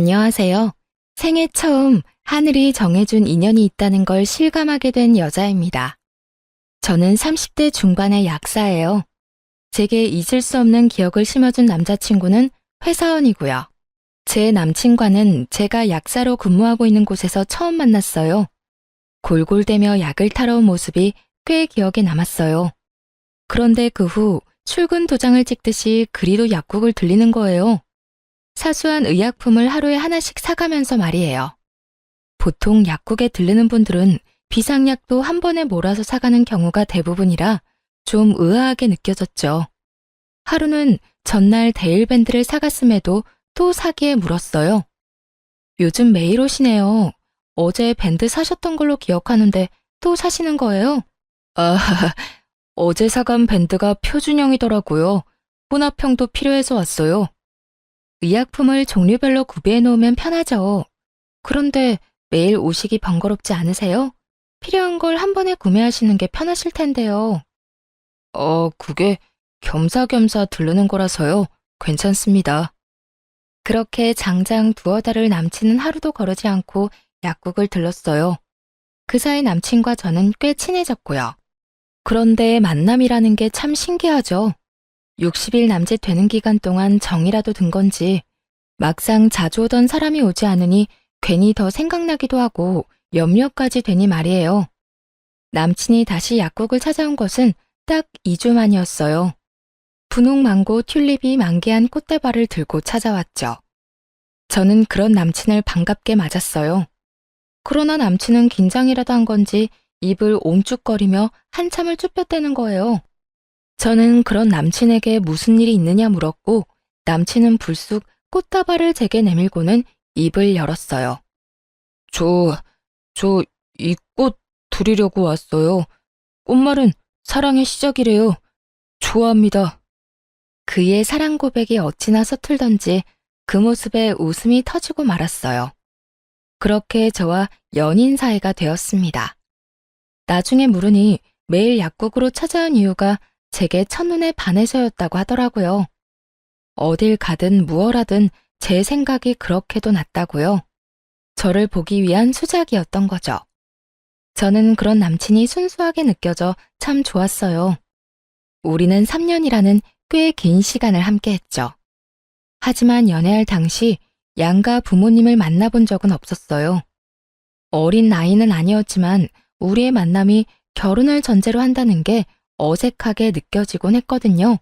안녕하세요. 생애 처음 하늘이 정해준 인연이 있다는 걸 실감하게 된 여자입니다. 저는 30대 중반의 약사예요. 제게 잊을 수 없는 기억을 심어준 남자친구는 회사원이고요. 제 남친과는 제가 약사로 근무하고 있는 곳에서 처음 만났어요. 골골대며 약을 타러 온 모습이 꽤 기억에 남았어요. 그런데 그 후 출근 도장을 찍듯이 그리도 약국을 들리는 거예요. 사소한 의약품을 하루에 하나씩 사가면서 말이에요. 보통 약국에 들르는 분들은 비상약도 한 번에 몰아서 사가는 경우가 대부분이라 좀 의아하게 느껴졌죠. 하루는 전날 데일밴드를 사갔음에도 또 사기에 물었어요. 요즘 매일 오시네요. 어제 밴드 사셨던 걸로 기억하는데 또 사시는 거예요? 아, 어제 사간 밴드가 표준형이더라고요. 혼합형도 필요해서 왔어요. 의약품을 종류별로 구비해 놓으면 편하죠. 그런데 매일 오시기 번거롭지 않으세요? 필요한 걸 한 번에 구매하시는 게 편하실 텐데요. 그게 겸사겸사 들르는 거라서요. 괜찮습니다. 그렇게 장장 두어 달을 남친은 하루도 거르지 않고 약국을 들렀어요. 그 사이 남친과 저는 꽤 친해졌고요. 그런데 만남이라는 게 참 신기하죠. 60일 남짓 되는 기간 동안 정이라도 든 건지 막상 자주 오던 사람이 오지 않으니 괜히 더 생각나기도 하고 염려까지 되니 말이에요. 남친이 다시 약국을 찾아온 것은 딱 2주 만이었어요. 분홍 망고 튤립이 만개한 꽃다발을 들고 찾아왔죠. 저는 그런 남친을 반갑게 맞았어요. 그러나 남친은 긴장이라도 한 건지 입을 옴쭉거리며 한참을 쭈뼛대는 거예요. 저는 그런 남친에게 무슨 일이 있느냐 물었고 남친은 불쑥 꽃다발을 제게 내밀고는 입을 열었어요. 저 이 꽃 드리려고 왔어요. 꽃말은 사랑의 시작이래요. 좋아합니다. 그의 사랑 고백이 어찌나 서툴던지 그 모습에 웃음이 터지고 말았어요. 그렇게 저와 연인 사이가 되었습니다. 나중에 물으니 매일 약국으로 찾아온 이유가 제게 첫눈에 반해서였다고 하더라고요. 어딜 가든 무얼하든 제 생각이 그렇게도 났다고요. 저를 보기 위한 수작이었던 거죠. 저는 그런 남친이 순수하게 느껴져 참 좋았어요. 우리는 3년이라는 꽤 긴 시간을 함께했죠. 하지만 연애할 당시 양가 부모님을 만나본 적은 없었어요. 어린 나이는 아니었지만 우리의 만남이 결혼을 전제로 한다는 게 어색하게 느껴지곤 했거든요.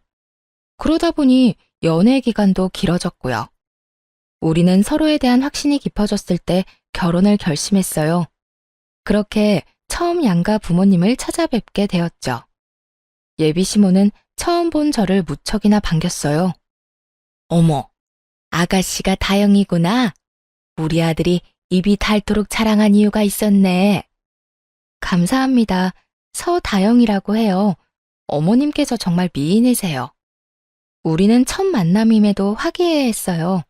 그러다 보니 연애 기간도 길어졌고요. 우리는 서로에 대한 확신이 깊어졌을 때 결혼을 결심했어요. 그렇게 처음 양가 부모님을 찾아뵙게 되었죠. 예비 시모는 처음 본 저를 무척이나 반겼어요. 어머, 아가씨가 다영이구나. 우리 아들이 입이 닳도록 자랑한 이유가 있었네. 감사합니다. 서다영이라고 해요. 어머님께서 정말 미인이세요. 우리는 첫 만남임에도 화기애애했어요.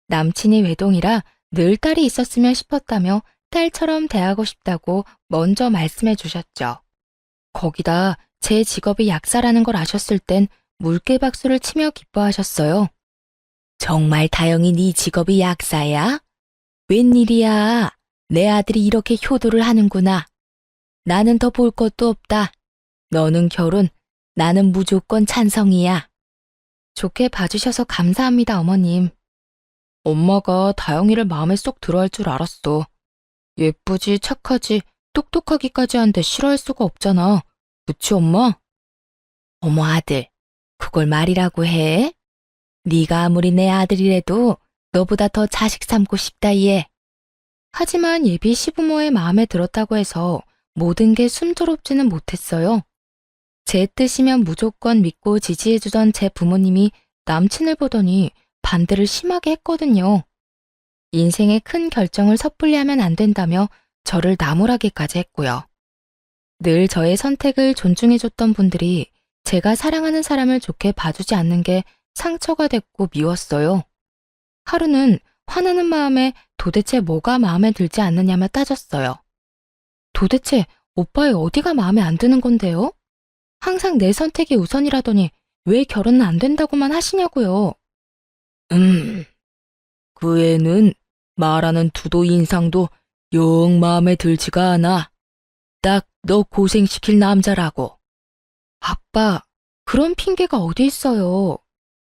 남친이 외동이라 늘 딸이 있었으면 싶었다며 딸처럼 대하고 싶다고 먼저 말씀해 주셨죠. 거기다 제 직업이 약사라는 걸 아셨을 땐 물개박수를 치며 기뻐하셨어요. 정말 다영이 네 직업이 약사야? 웬일이야? 내 아들이 이렇게 효도를 하는구나. 나는 더 볼 것도 없다. 너는 결혼, 나는 무조건 찬성이야. 좋게 봐주셔서 감사합니다, 어머님. 엄마가 다영이를 마음에 쏙 들어할 줄 알았어. 예쁘지, 착하지, 똑똑하기까지 한데 싫어할 수가 없잖아. 그치, 엄마? 어머, 아들, 그걸 말이라고 해? 네가 아무리 내 아들이라도 너보다 더 자식 삼고 싶다, 얘. 하지만 예비 시부모의 마음에 들었다고 해서 모든 게 순조롭지는 못했어요. 제 뜻이면 무조건 믿고 지지해주던 제 부모님이 남친을 보더니 반대를 심하게 했거든요. 인생의 큰 결정을 섣불리 하면 안 된다며 저를 나무라기까지 했고요. 늘 저의 선택을 존중해줬던 분들이 제가 사랑하는 사람을 좋게 봐주지 않는 게 상처가 됐고 미웠어요. 하루는 화나는 마음에 도대체 뭐가 마음에 들지 않느냐며 따졌어요. 도대체 오빠의 어디가 마음에 안 드는 건데요? 항상 내 선택이 우선이라더니 왜 결혼은 안 된다고만 하시냐고요. 그 애는 말하는 투도 인상도 영 마음에 들지가 않아. 딱 너 고생시킬 남자라고. 아빠, 그런 핑계가 어디 있어요.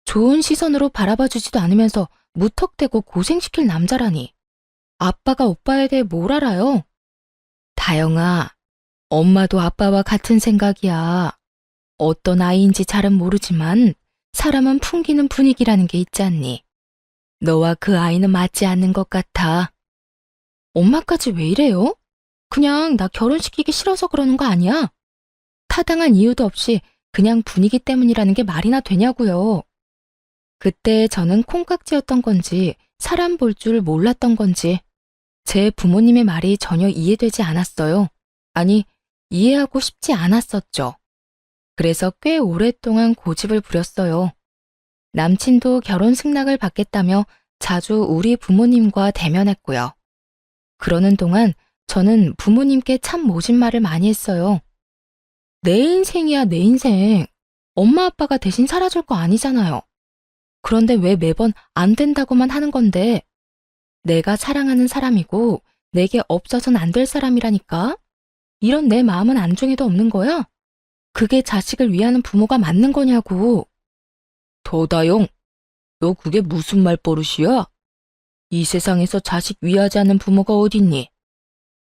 좋은 시선으로 바라봐주지도 않으면서 무턱대고 고생시킬 남자라니. 아빠가 오빠에 대해 뭘 알아요? 다영아, 엄마도 아빠와 같은 생각이야. 어떤 아이인지 잘은 모르지만 사람은 풍기는 분위기라는 게 있지 않니? 너와 그 아이는 맞지 않는 것 같아. 엄마까지 왜 이래요? 그냥 나 결혼시키기 싫어서 그러는 거 아니야? 타당한 이유도 없이 그냥 분위기 때문이라는 게 말이나 되냐고요. 그때 저는 콩깍지였던 건지 사람 볼 줄 몰랐던 건지 제 부모님의 말이 전혀 이해되지 않았어요. 아니, 이해하고 싶지 않았었죠. 그래서 꽤 오랫동안 고집을 부렸어요. 남친도 결혼 승낙을 받겠다며 자주 우리 부모님과 대면했고요. 그러는 동안 저는 부모님께 참 모진 말을 많이 했어요. 내 인생이야, 내 인생. 엄마 아빠가 대신 살아줄 거 아니잖아요. 그런데 왜 매번 안 된다고만 하는 건데? 내가 사랑하는 사람이고 내게 없어서는 안 될 사람이라니까? 이런 내 마음은 안중에도 없는 거야? 그게 자식을 위하는 부모가 맞는 거냐고. 도다용, 너 그게 무슨 말버릇이야? 이 세상에서 자식 위하지 않는 부모가 어딨니?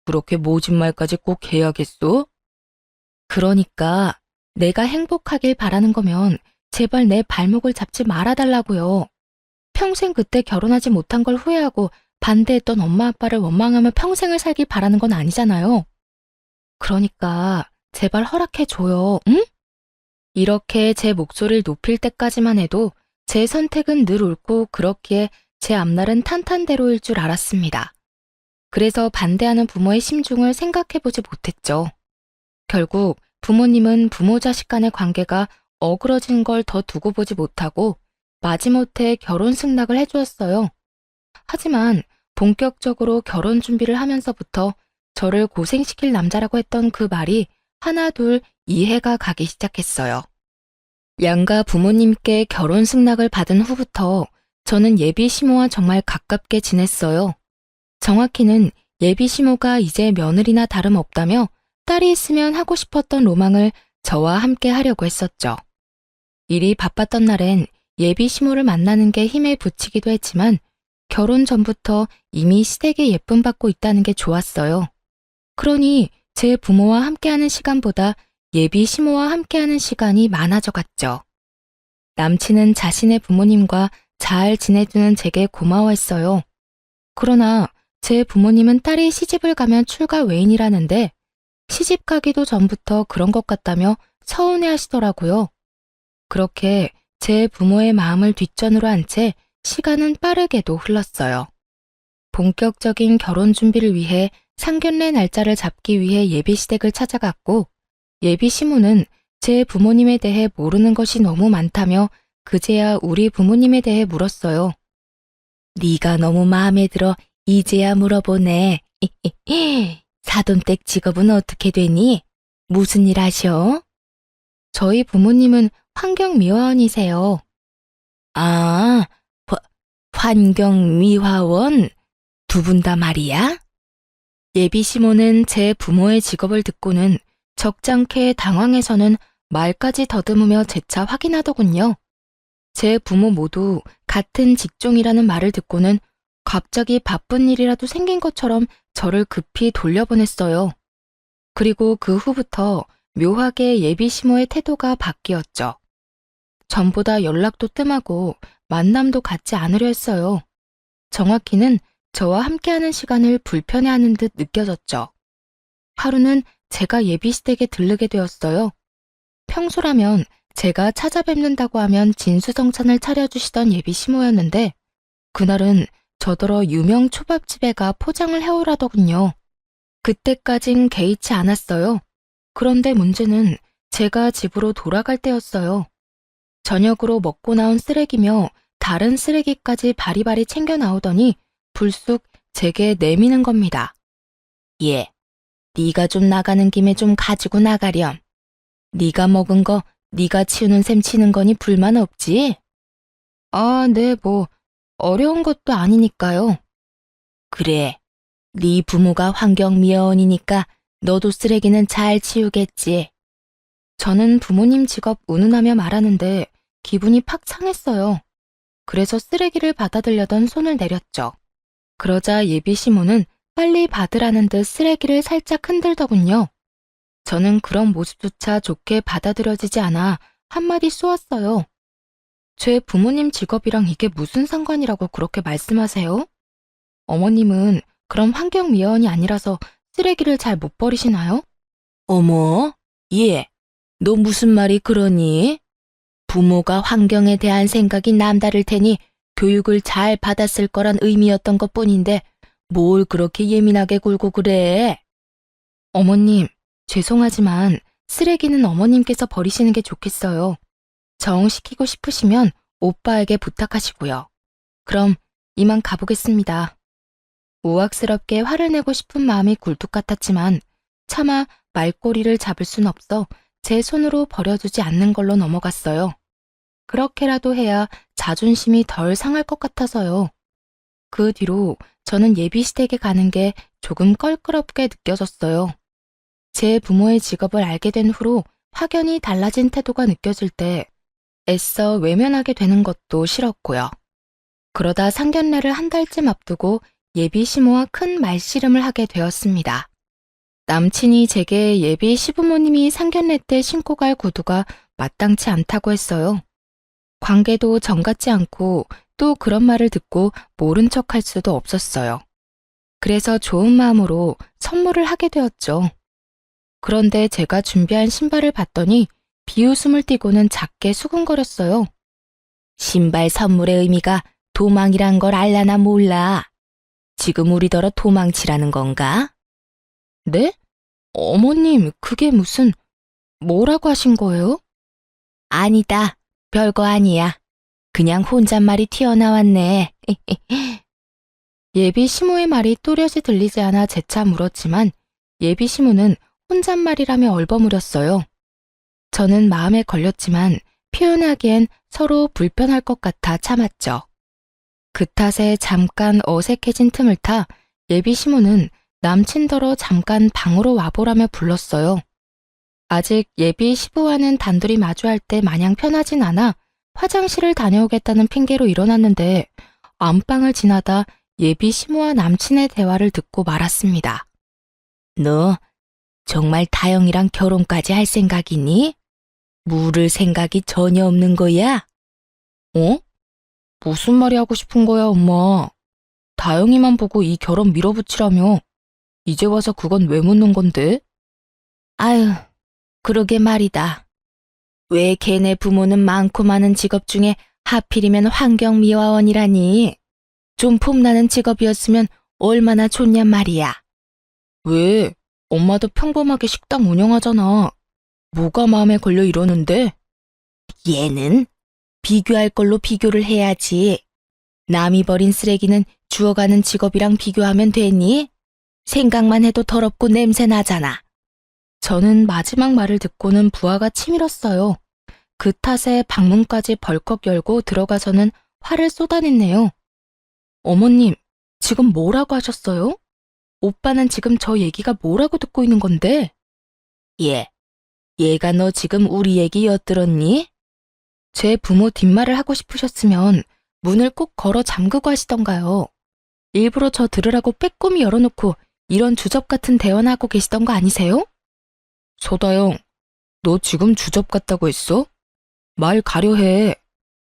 그렇게 모진 말까지 꼭 해야겠어? 그러니까 내가 행복하길 바라는 거면 제발 내 발목을 잡지 말아달라고요. 평생 그때 결혼하지 못한 걸 후회하고 반대했던 엄마 아빠를 원망하며 평생을 살길 바라는 건 아니잖아요. 그러니까 제발 허락해줘요, 응? 이렇게 제 목소리를 높일 때까지만 해도 제 선택은 늘 옳고 그렇기에 제 앞날은 탄탄대로일 줄 알았습니다. 그래서 반대하는 부모의 심중을 생각해보지 못했죠. 결국 부모님은 부모 자식 간의 관계가 어그러진 걸 더 두고 보지 못하고 마지못해 결혼 승낙을 해주었어요. 하지만 본격적으로 결혼 준비를 하면서부터 저를 고생시킬 남자라고 했던 그 말이 하나 둘 이해가 가기 시작했어요. 양가 부모님께 결혼 승낙을 받은 후부터 저는 예비 시모와 정말 가깝게 지냈어요. 정확히는 예비 시모가 이제 며느리나 다름없다며 딸이 있으면 하고 싶었던 로망을 저와 함께 하려고 했었죠. 일이 바빴던 날엔 예비 시모를 만나는 게 힘에 부치기도 했지만 결혼 전부터 이미 시댁에 예쁨 받고 있다는 게 좋았어요. 그러니 제 부모와 함께하는 시간보다 예비 시모와 함께하는 시간이 많아져 갔죠. 남친은 자신의 부모님과 잘 지내주는 제게 고마워했어요. 그러나 제 부모님은 딸이 시집을 가면 출가 외인이라는데 시집 가기도 전부터 그런 것 같다며 서운해 하시더라고요. 그렇게 제 부모의 마음을 뒷전으로 한 채 시간은 빠르게도 흘렀어요. 본격적인 결혼 준비를 위해 상견례 날짜를 잡기 위해 예비 시댁을 찾아갔고 예비 시모는 제 부모님에 대해 모르는 것이 너무 많다며 그제야 우리 부모님에 대해 물었어요. 네가 너무 마음에 들어 이제야 물어보네. 사돈댁 직업은 어떻게 되니? 무슨 일 하셔? 저희 부모님은 환경미화원이세요. 아, 환경미화원? 두 분 다 말이야? 예비 시모는 제 부모의 직업을 듣고는 적잖게 당황해서는 말까지 더듬으며 재차 확인하더군요. 제 부모 모두 같은 직종이라는 말을 듣고는 갑자기 바쁜 일이라도 생긴 것처럼 저를 급히 돌려보냈어요. 그리고 그 후부터 묘하게 예비 시모의 태도가 바뀌었죠. 전보다 연락도 뜸하고 만남도 갖지 않으려 했어요. 정확히는 저와 함께하는 시간을 불편해하는 듯 느껴졌죠. 하루는 제가 예비 시댁에 들르게 되었어요. 평소라면 제가 찾아뵙는다고 하면 진수성찬을 차려주시던 예비 시모였는데 그날은 저더러 유명 초밥집에 가 포장을 해오라더군요. 그때까진 개의치 않았어요. 그런데 문제는 제가 집으로 돌아갈 때였어요. 저녁으로 먹고 나온 쓰레기며 다른 쓰레기까지 바리바리 챙겨 나오더니 불쑥 제게 내미는 겁니다. 예, 네가 좀 나가는 김에 좀 가지고 나가렴. 네가 먹은 거 네가 치우는 셈 치는 거니 불만 없지? 아, 네, 어려운 것도 아니니까요. 그래, 네 부모가 환경미화원이니까 너도 쓰레기는 잘 치우겠지. 저는 부모님 직업 운운하며 말하는데 기분이 팍 상했어요. 그래서 쓰레기를 받아들려던 손을 내렸죠. 그러자 예비 시모는 빨리 받으라는 듯 쓰레기를 살짝 흔들더군요. 저는 그런 모습조차 좋게 받아들여지지 않아 한마디 쏘았어요. 제 부모님 직업이랑 이게 무슨 상관이라고 그렇게 말씀하세요? 어머님은 그럼 환경미화원이 아니라서 쓰레기를 잘 못 버리시나요? 어머, 얘, 너 무슨 말이 그러니? 부모가 환경에 대한 생각이 남다를 테니 교육을 잘 받았을 거란 의미였던 것뿐인데 뭘 그렇게 예민하게 굴고 그래? 어머님, 죄송하지만 쓰레기는 어머님께서 버리시는 게 좋겠어요. 정시키고 싶으시면 오빠에게 부탁하시고요. 그럼 이만 가보겠습니다. 우악스럽게 화를 내고 싶은 마음이 굴뚝 같았지만 차마 말꼬리를 잡을 순 없어 제 손으로 버려두지 않는 걸로 넘어갔어요. 그렇게라도 해야 자존심이 덜 상할 것 같아서요. 그 뒤로 저는 예비시댁에 가는 게 조금 껄끄럽게 느껴졌어요. 제 부모의 직업을 알게 된 후로 확연히 달라진 태도가 느껴질 때 애써 외면하게 되는 것도 싫었고요. 그러다 상견례를 한 달쯤 앞두고 예비 시모와 큰 말씨름을 하게 되었습니다. 남친이 제게 예비 시부모님이 상견례 때 신고 갈 구두가 마땅치 않다고 했어요. 관계도 정 같지 않고 또 그런 말을 듣고 모른 척 할 수도 없었어요. 그래서 좋은 마음으로 선물을 하게 되었죠. 그런데 제가 준비한 신발을 봤더니 비웃음을 띠고는 작게 수근거렸어요. 신발 선물의 의미가 도망이란 걸 알라나 몰라. 지금 우리더러 도망치라는 건가? 네? 어머님, 그게 무슨, 뭐라고 하신 거예요? 아니다. 별거 아니야. 그냥 혼잣말이 튀어나왔네. 예비 시모의 말이 또렷이 들리지 않아 재차 물었지만 예비 시모는 혼잣말이라며 얼버무렸어요. 저는 마음에 걸렸지만 표현하기엔 서로 불편할 것 같아 참았죠. 그 탓에 잠깐 어색해진 틈을 타 예비 시모는 남친더러 잠깐 방으로 와보라며 불렀어요. 아직 예비 시부와는 단둘이 마주할 때 마냥 편하진 않아 화장실을 다녀오겠다는 핑계로 일어났는데 안방을 지나다 예비 시모와 남친의 대화를 듣고 말았습니다. 너 정말 다영이랑 결혼까지 할 생각이니? 물을 생각이 전혀 없는 거야? 어? 무슨 말이 하고 싶은 거야, 엄마? 다영이만 보고 이 결혼 밀어붙이라며. 이제 와서 그건 왜 묻는 건데? 아유, 그러게 말이다. 왜 걔네 부모는 많고 많은 직업 중에 하필이면 환경미화원이라니? 좀 폼나는 직업이었으면 얼마나 좋냔 말이야. 왜? 엄마도 평범하게 식당 운영하잖아. 뭐가 마음에 걸려 이러는데? 얘는 비교할 걸로 비교를 해야지. 남이 버린 쓰레기는 주워가는 직업이랑 비교하면 되니? 생각만 해도 더럽고 냄새 나잖아. 저는 마지막 말을 듣고는 부하가 치밀었어요. 그 탓에 방문까지 벌컥 열고 들어가서는 화를 쏟아냈네요. 어머님, 지금 뭐라고 하셨어요? 오빠는 지금 저 얘기가 뭐라고 듣고 있는 건데? 얘가 너 지금 우리 얘기 엿들었니? 제 부모 뒷말을 하고 싶으셨으면 문을 꼭 걸어 잠그고 하시던가요. 일부러 저 들으라고 빼꼼히 열어놓고 이런 주접 같은 대화나 하고 계시던 거 아니세요? 소다영, 너 지금 주접 같다고 했어? 말 가려해.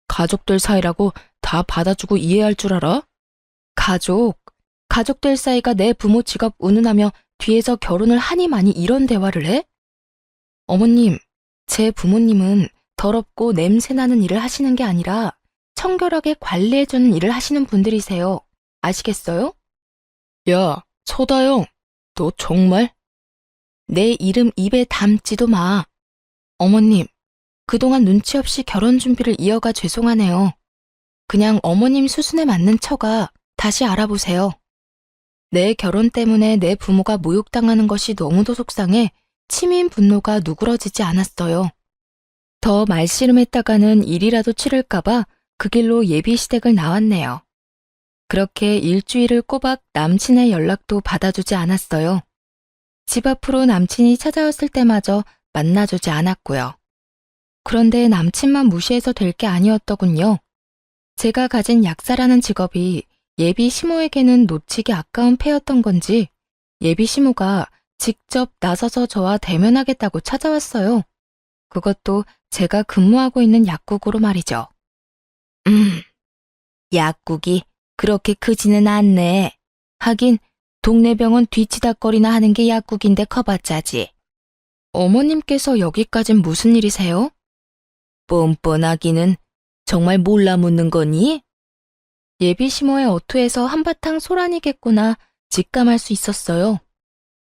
가족들 사이라고 다 받아주고 이해할 줄 알아? 가족들 사이가 내 부모 직업 운운하며 뒤에서 결혼을 하니 많이 이런 대화를 해? 어머님, 제 부모님은 더럽고 냄새나는 일을 하시는 게 아니라 청결하게 관리해주는 일을 하시는 분들이세요. 아시겠어요? 야, 소다영, 너 정말? 내 이름 입에 담지도 마. 어머님, 그동안 눈치 없이 결혼 준비를 이어가 죄송하네요. 그냥 어머님 수순에 맞는 처가 다시 알아보세요. 내 결혼 때문에 내 부모가 모욕당하는 것이 너무도 속상해 치민 분노가 누그러지지 않았어요. 더 말씨름했다가는 일이라도 치를까봐 그 길로 예비 시댁을 나왔네요. 그렇게 일주일을 꼬박 남친의 연락도 받아주지 않았어요. 집 앞으로 남친이 찾아왔을 때마저 만나주지 않았고요. 그런데 남친만 무시해서 될 게 아니었더군요. 제가 가진 약사라는 직업이 예비 시모에게는 놓치기 아까운 패였던 건지 예비 시모가 직접 나서서 저와 대면하겠다고 찾아왔어요. 그것도 제가 근무하고 있는 약국으로 말이죠. 약국이 그렇게 크지는 않네. 하긴 동네 병원 뒤치다거리나 하는 게 약국인데 커봤자지. 어머님께서 여기까진 무슨 일이세요? 뻔뻔하기는 정말 몰라 묻는 거니? 예비 시모의 어투에서 한바탕 소란이겠구나 직감할 수 있었어요.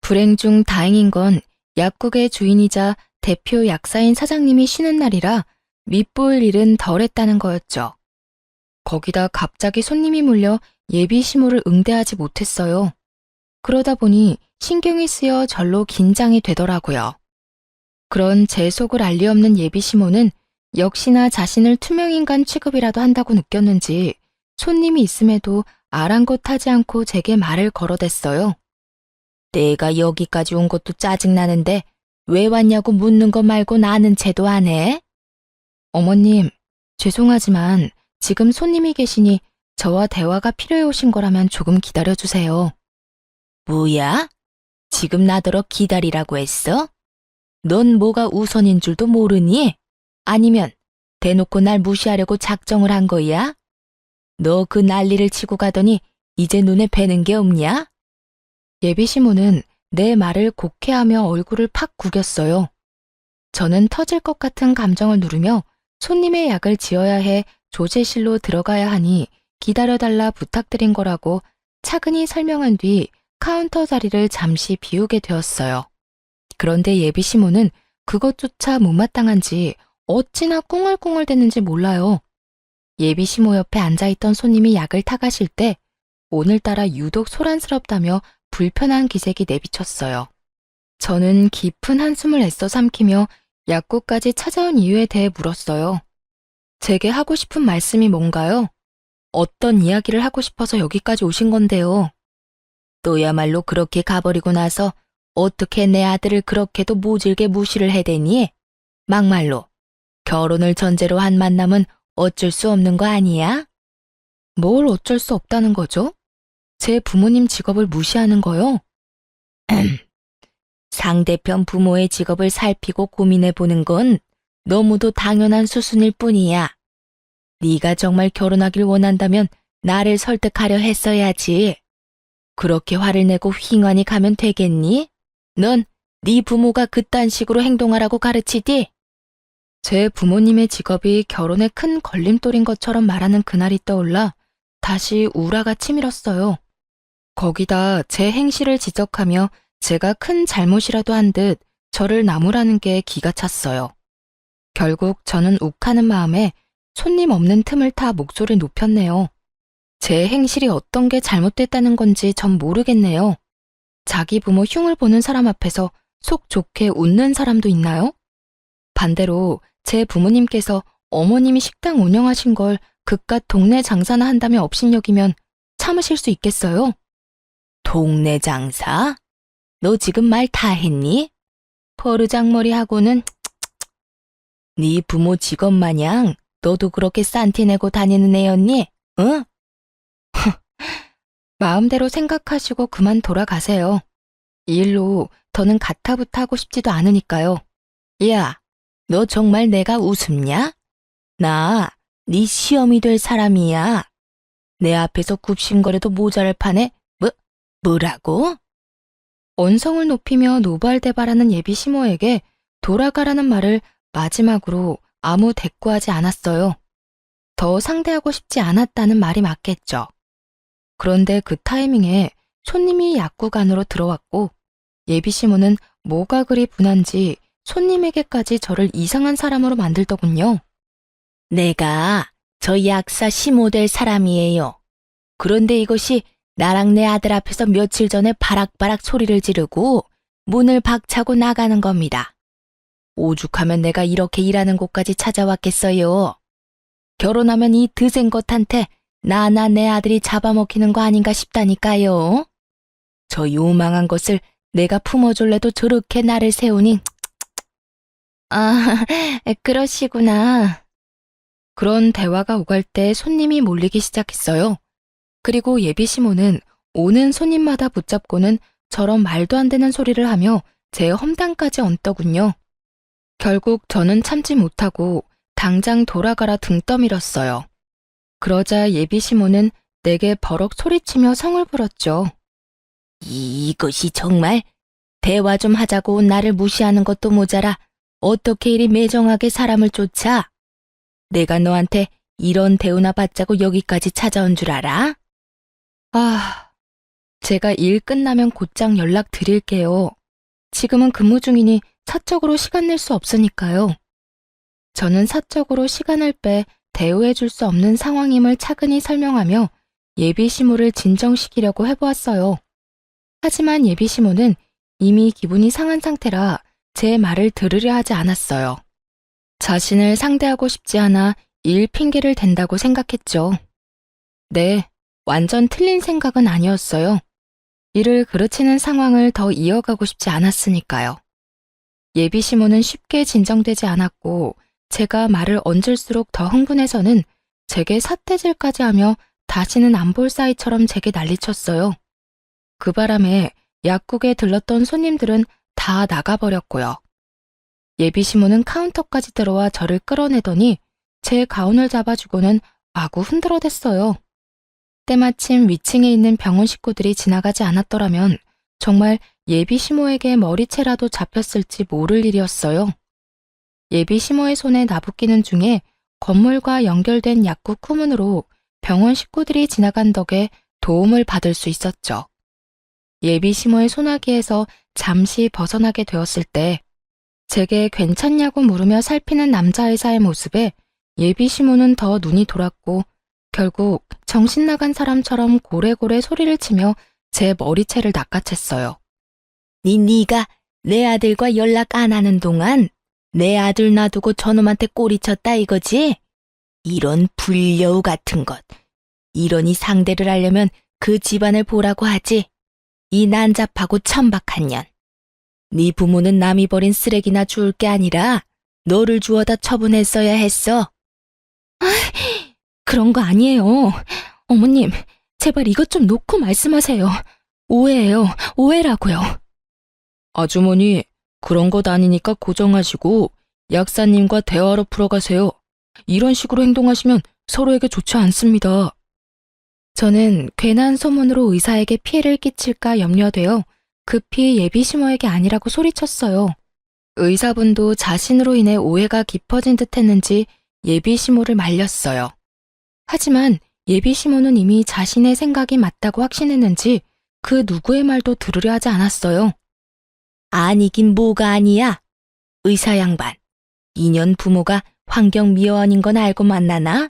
불행 중 다행인 건 약국의 주인이자 대표 약사인 사장님이 쉬는 날이라 밉보일 일은 덜했다는 거였죠. 거기다 갑자기 손님이 몰려 예비 시모를 응대하지 못했어요. 그러다 보니 신경이 쓰여 절로 긴장이 되더라고요. 그런 제 속을 알리 없는 예비 시모는 역시나 자신을 투명인간 취급이라도 한다고 느꼈는지 손님이 있음에도 아랑곳하지 않고 제게 말을 걸어댔어요. 내가 여기까지 온 것도 짜증나는데 왜 왔냐고 묻는 거 말고 나는 채도 안 해? 어머님, 죄송하지만 지금 손님이 계시니 저와 대화가 필요해 오신 거라면 조금 기다려주세요. 뭐야? 지금 나더러 기다리라고 했어? 넌 뭐가 우선인 줄도 모르니? 아니면 대놓고 날 무시하려고 작정을 한 거야? 너 그 난리를 치고 가더니 이제 눈에 뵈는 게 없냐? 예비 시모는 내 말을 곡해하며 얼굴을 팍 구겼어요. 저는 터질 것 같은 감정을 누르며 손님의 약을 지어야 해 조제실로 들어가야 하니 기다려달라 부탁드린 거라고 차근히 설명한 뒤 카운터 자리를 잠시 비우게 되었어요. 그런데 예비 시모는 그것조차 못마땅한지 어찌나 꿍얼꿍얼댔는지 몰라요. 예비 시모 옆에 앉아있던 손님이 약을 타가실 때 오늘따라 유독 소란스럽다며 불편한 기색이 내비쳤어요. 저는 깊은 한숨을 애써 삼키며 약국까지 찾아온 이유에 대해 물었어요. 제게 하고 싶은 말씀이 뭔가요? 어떤 이야기를 하고 싶어서 여기까지 오신 건데요. 너야말로 그렇게 가버리고 나서 어떻게 내 아들을 그렇게도 모질게 무시를 해대니? 막말로 결혼을 전제로 한 만남은 어쩔 수 없는 거 아니야? 뭘 어쩔 수 없다는 거죠? 제 부모님 직업을 무시하는 거요? 상대편 부모의 직업을 살피고 고민해보는 건 너무도 당연한 수순일 뿐이야. 네가 정말 결혼하길 원한다면 나를 설득하려 했어야지. 그렇게 화를 내고 휘관이 가면 되겠니? 넌 네 부모가 그딴 식으로 행동하라고 가르치디? 제 부모님의 직업이 결혼에 큰 걸림돌인 것처럼 말하는 그날이 떠올라 다시 우라가 치밀었어요. 거기다 제 행실을 지적하며 제가 큰 잘못이라도 한 듯 저를 나무라는 게 기가 찼어요. 결국 저는 욱하는 마음에 손님 없는 틈을 타 목소리를 높였네요. 제 행실이 어떤 게 잘못됐다는 건지 전 모르겠네요. 자기 부모 흉을 보는 사람 앞에서 속 좋게 웃는 사람도 있나요? 반대로 제 부모님께서 어머님이 식당 운영하신 걸 그깟 동네 장사나 한다며 업신여기면 참으실 수 있겠어요? 동네 장사? 너 지금 말 다 했니? 버르장머리하고는 네 부모 직업 마냥 너도 그렇게 싼티 내고 다니는 애였니? 응? 마음대로 생각하시고 그만 돌아가세요. 이 일로 더는 가타부타 하고 싶지도 않으니까요. 야, 너 정말 내가 우습냐? 나 네 시험이 될 사람이야. 내 앞에서 굽신거려도 모자랄 판에 뭐라고? 언성을 높이며 노발대발하는 예비 시모에게 돌아가라는 말을 마지막으로 아무 대꾸하지 않았어요. 더 상대하고 싶지 않았다는 말이 맞겠죠. 그런데 그 타이밍에 손님이 약국 안으로 들어왔고 예비 시모는 뭐가 그리 분한지 손님에게까지 저를 이상한 사람으로 만들더군요. 내가 저 약사 시모 될 사람이에요. 그런데 이것이 나랑 내 아들 앞에서 며칠 전에 바락바락 소리를 지르고 문을 박차고 나가는 겁니다. 오죽하면 내가 이렇게 일하는 곳까지 찾아왔겠어요. 결혼하면 이 드센 것한테 나나 내 아들이 잡아먹히는 거 아닌가 싶다니까요. 저 요망한 것을 내가 품어줄래도 저렇게 나를 세우니. 아, 그러시구나. 그런 대화가 오갈 때 손님이 몰리기 시작했어요. 그리고 예비시모는 오는 손님마다 붙잡고는 저런 말도 안 되는 소리를 하며 제 험담까지 얹더군요. 결국 저는 참지 못하고 당장 돌아가라 등 떠밀었어요. 그러자 예비시모는 내게 버럭 소리치며 성을 불었죠. 이것이 정말 대화 좀 하자고 나를 무시하는 것도 모자라 어떻게 이리 매정하게 사람을 쫓아? 내가 너한테 이런 대우나 받자고 여기까지 찾아온 줄 알아? 아, 제가 일 끝나면 곧장 연락 드릴게요. 지금은 근무 중이니 사적으로 시간 낼 수 없으니까요. 저는 사적으로 시간을 빼 대우해 줄 수 없는 상황임을 차근히 설명하며 예비시모를 진정시키려고 해보았어요. 하지만 예비시모는 이미 기분이 상한 상태라 제 말을 들으려 하지 않았어요. 자신을 상대하고 싶지 않아 일 핑계를 댄다고 생각했죠. 네, 완전 틀린 생각은 아니었어요. 이를 그르치는 상황을 더 이어가고 싶지 않았으니까요. 예비시모는 쉽게 진정되지 않았고 제가 말을 얹을수록 더 흥분해서는 제게 삿대질까지 하며 다시는 안 볼 사이처럼 제게 난리쳤어요. 그 바람에 약국에 들렀던 손님들은 다 나가버렸고요. 예비시모는 카운터까지 들어와 저를 끌어내더니 제 가운을 잡아주고는 마구 흔들어댔어요. 때마침 위층에 있는 병원 식구들이 지나가지 않았더라면 정말 예비시모에게 머리채라도 잡혔을지 모를 일이었어요. 예비시모의 손에 나부끼는 중에 건물과 연결된 약국 후문으로 병원 식구들이 지나간 덕에 도움을 받을 수 있었죠. 예비시모의 소나기에서 잠시 벗어나게 되었을 때 제게 괜찮냐고 물으며 살피는 남자의사의 모습에 예비시모는 더 눈이 돌았고 결국 정신 나간 사람처럼 고래고래 소리를 치며 제 머리채를 낚아챘어요. 네가 내 아들과 연락 안 하는 동안 내 아들 놔두고 저놈한테 꼬리쳤다 이거지? 이런 불려우 같은 것. 이러니 상대를 하려면 그 집안을 보라고 하지. 이 난잡하고 천박한 년. 네 부모는 남이 버린 쓰레기나 주울 게 아니라 너를 주워다 처분했어야 했어. 그런 거 아니에요. 어머님, 제발 이것 좀 놓고 말씀하세요. 오해예요. 오해라고요. 아주머니, 그런 것 아니니까 고정하시고 약사님과 대화로 풀어가세요. 이런 식으로 행동하시면 서로에게 좋지 않습니다. 저는 괜한 소문으로 의사에게 피해를 끼칠까 염려되어 급히 예비시모에게 아니라고 소리쳤어요. 의사분도 자신으로 인해 오해가 깊어진 듯 했는지 예비시모를 말렸어요. 하지만 예비시모는 이미 자신의 생각이 맞다고 확신했는지 그 누구의 말도 들으려 하지 않았어요. 아니긴 뭐가 아니야. 의사 양반. 2년 부모가 환경미화원인 건 알고 만나나?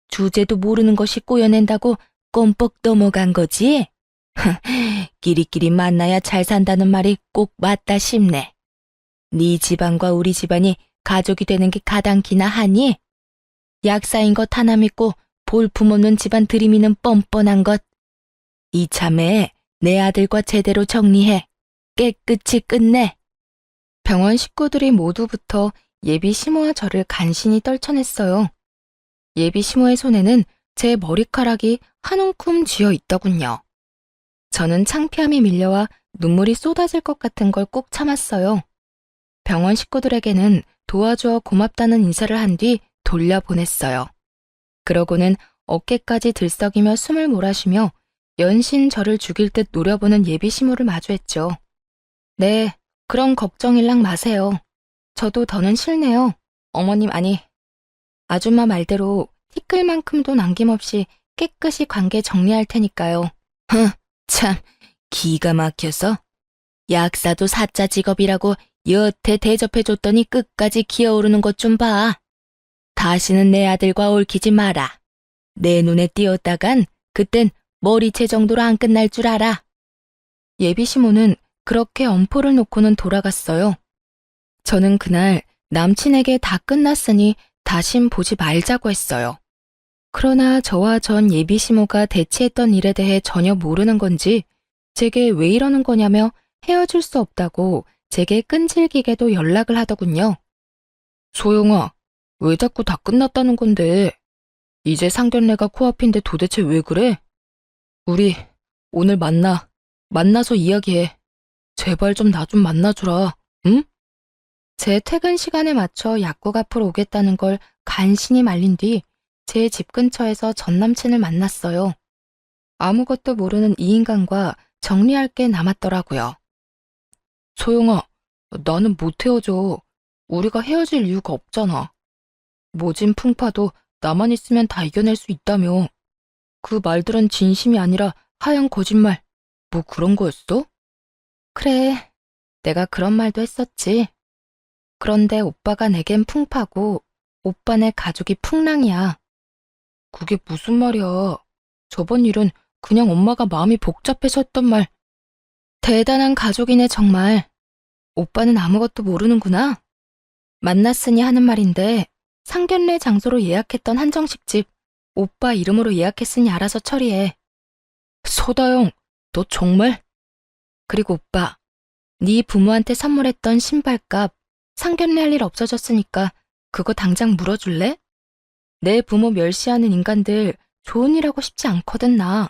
주제도 모르는 것이 꼬여낸다고 껌뻑 넘어간 거지? 끼리끼리 만나야 잘 산다는 말이 꼭 맞다 싶네. 네 집안과 우리 집안이 가족이 되는 게 가당키나 하니? 약사인 것 하나 믿고 볼품없는 집안 들이미는 뻔뻔한 것. 이참에 내 아들과 제대로 정리해. 깨끗이 끝내. 병원 식구들이 모두부터 예비시모와 저를 간신히 떨쳐냈어요. 예비시모의 손에는 제 머리카락이 한 움큼 쥐어 있더군요. 저는 창피함이 밀려와 눈물이 쏟아질 것 같은 걸 꾹 참았어요. 병원 식구들에게는 도와주어 고맙다는 인사를 한 뒤 돌려보냈어요. 그러고는 어깨까지 들썩이며 숨을 몰아쉬며 연신 저를 죽일 듯 노려보는 예비시모를 마주했죠. 네, 그런 걱정일랑 마세요. 저도 더는 싫네요. 어머님 아니, 아줌마 말대로 티끌만큼도 남김없이 깨끗이 관계 정리할 테니까요. 참, 기가 막혀서. 약사도 사자 직업이라고 여태 대접해줬더니 끝까지 기어오르는 것 좀 봐. 다시는 내 아들과 얽히지 마라. 내 눈에 띄었다간 그땐 머리채 정도로 안 끝날 줄 알아. 예비시모는 그렇게 엄포를 놓고는 돌아갔어요. 저는 그날 남친에게 다 끝났으니 다신 보지 말자고 했어요. 그러나 저와 전 예비 시모가 대치했던 일에 대해 전혀 모르는 건지 제게 왜 이러는 거냐며 헤어질 수 없다고 제게 끈질기게도 연락을 하더군요. 소영아, 왜 자꾸 다 끝났다는 건데? 이제 상견례가 코앞인데 도대체 왜 그래? 우리 오늘 만나서 이야기해. 제발 좀 나 좀 만나주라, 응? 제 퇴근 시간에 맞춰 약국 앞으로 오겠다는 걸 간신히 말린 뒤 제 집 근처에서 전 남친을 만났어요. 아무것도 모르는 이 인간과 정리할 게 남았더라고요. 소영아, 나는 못 헤어져. 우리가 헤어질 이유가 없잖아. 모진 풍파도 나만 있으면 다 이겨낼 수 있다며. 그 말들은 진심이 아니라 하얀 거짓말. 뭐 그런 거였어? 그래, 내가 그런 말도 했었지. 그런데 오빠가 내겐 풍파고 오빠네 가족이 풍랑이야. 그게 무슨 말이야. 저번 일은 그냥 엄마가 마음이 복잡해서 했던 말. 대단한 가족이네 정말. 오빠는 아무것도 모르는구나. 만났으니 하는 말인데 상견례 장소로 예약했던 한정식 집 오빠 이름으로 예약했으니 알아서 처리해. 소다영, 너 정말? 그리고 오빠, 네 부모한테 선물했던 신발값 상견례 할 일 없어졌으니까 그거 당장 물어줄래? 내 부모 멸시하는 인간들 좋은 일 하고 싶지 않거든 나.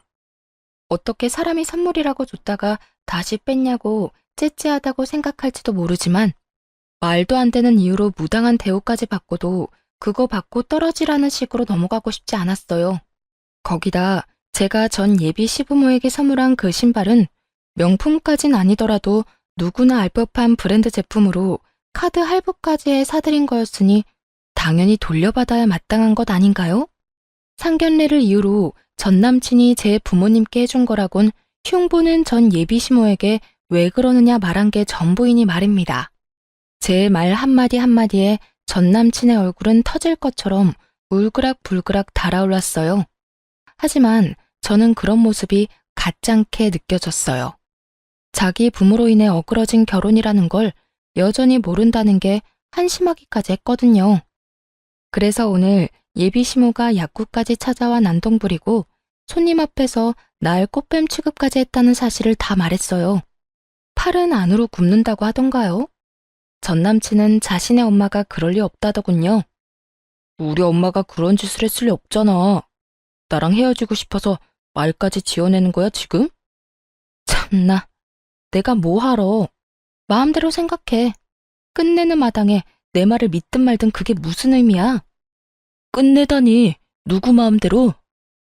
어떻게 사람이 선물이라고 줬다가 다시 뺐냐고 째째하다고 생각할지도 모르지만 말도 안 되는 이유로 무당한 대우까지 받고도 그거 받고 떨어지라는 식으로 넘어가고 싶지 않았어요. 거기다 제가 전 예비 시부모에게 선물한 그 신발은 명품까진 아니더라도 누구나 알 법한 브랜드 제품으로 카드 할부까지 사드린 거였으니 당연히 돌려받아야 마땅한 것 아닌가요? 상견례를 이유로 전 남친이 제 부모님께 해준 거라곤 흉보는 전 예비 시모에게 왜 그러느냐 말한 게 전부이니 말입니다. 제 말 한마디 한마디에 전 남친의 얼굴은 터질 것처럼 울그락불그락 달아올랐어요. 하지만 저는 그런 모습이 가짱게 느껴졌어요. 자기 부모로 인해 어그러진 결혼이라는 걸 여전히 모른다는 게 한심하기까지 했거든요. 그래서 오늘 예비 시모가 약국까지 찾아와 난동 부리고 손님 앞에서 날 꽃뱀 취급까지 했다는 사실을 다 말했어요. 팔은 안으로 굽는다고 하던가요? 전 남친은 자신의 엄마가 그럴 리 없다더군요. 우리 엄마가 그런 짓을 했을 리 없잖아. 나랑 헤어지고 싶어서 말까지 지어내는 거야, 지금? 참나, 내가 뭐 하러. 마음대로 생각해. 끝내는 마당에 내 말을 믿든 말든 그게 무슨 의미야? 끝내다니, 누구 마음대로?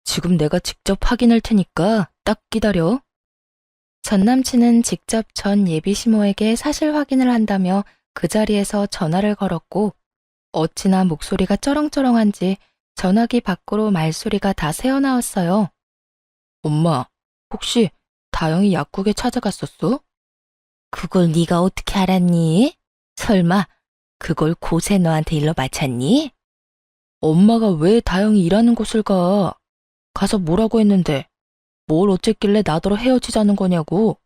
지금 내가 직접 확인할 테니까 딱 기다려. 전 남친은 직접 전 예비 시모에게 사실 확인을 한다며 그 자리에서 전화를 걸었고 어찌나 목소리가 쩌렁쩌렁한지 전화기 밖으로 말소리가 다 새어나왔어요. 엄마, 혹시 다영이 약국에 찾아갔었어? 그걸 네가 어떻게 알았니? 설마 그걸 고세 너한테 일러 바쳤니? 엄마가 왜 다영이 일하는 곳을 가? 가서 뭐라고 했는데 뭘 어쨌길래 나더러 헤어지자는 거냐고.